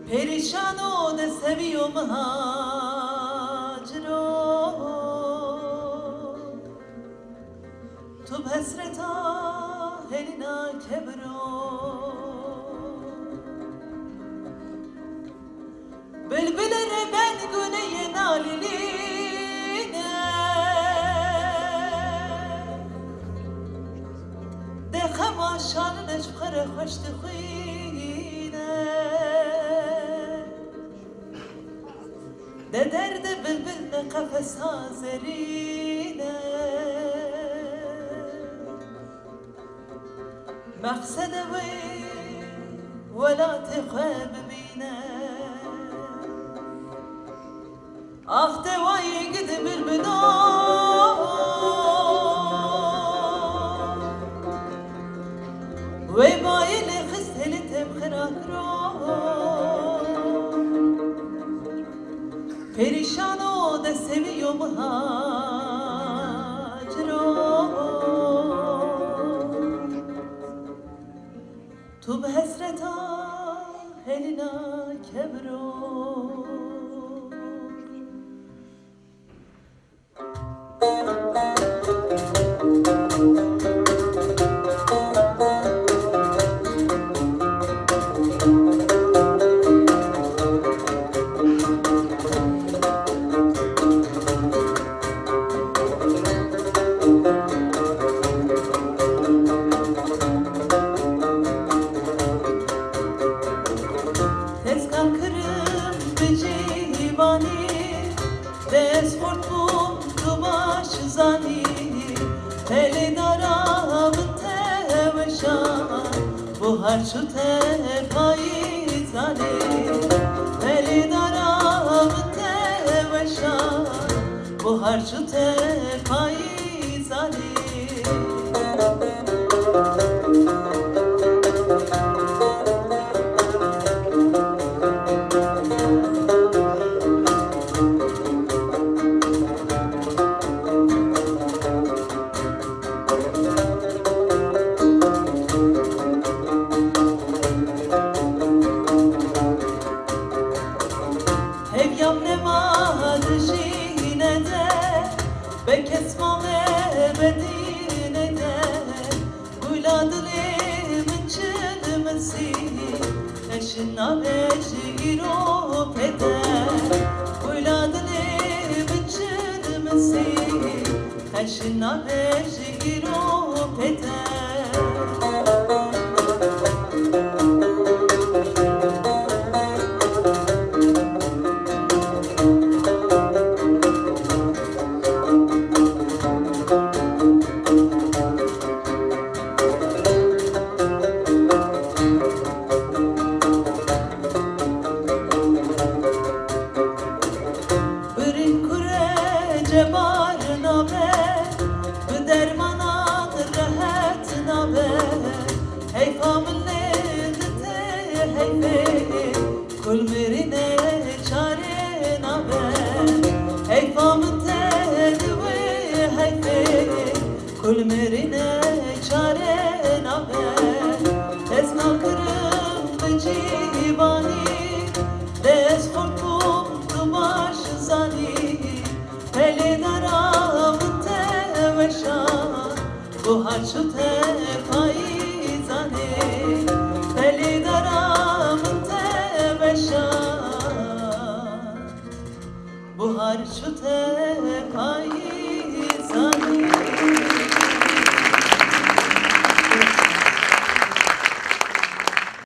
پریشانو ده سویو مهاجرو تو بسرتا هلینا کبرو بلبلere ben güneye naliline de xema şanine çıkara hoş tıxine de derde bülbülne kafes hazerine مقصد وی ولا تخاب بینه آخته وای گد بلبلا وی باین خستهلی تم خراک رو پریشانو ده سویو مهاجرو تو به حسرتا هلینا کبرو هر شو ته پاییزانی ولی دارم ته وشان bu هر شو ته پاییزانی Kaşına veciro peder Hey family heyfe kul mirine çare nabe heyfamın tedve heyfe kul mirine çare nabe ez nakırım becibani dez korkum tu baş zani peli daramın teveşa bu harçu tepayizane peli daramın teveşa bu harçu tepayizane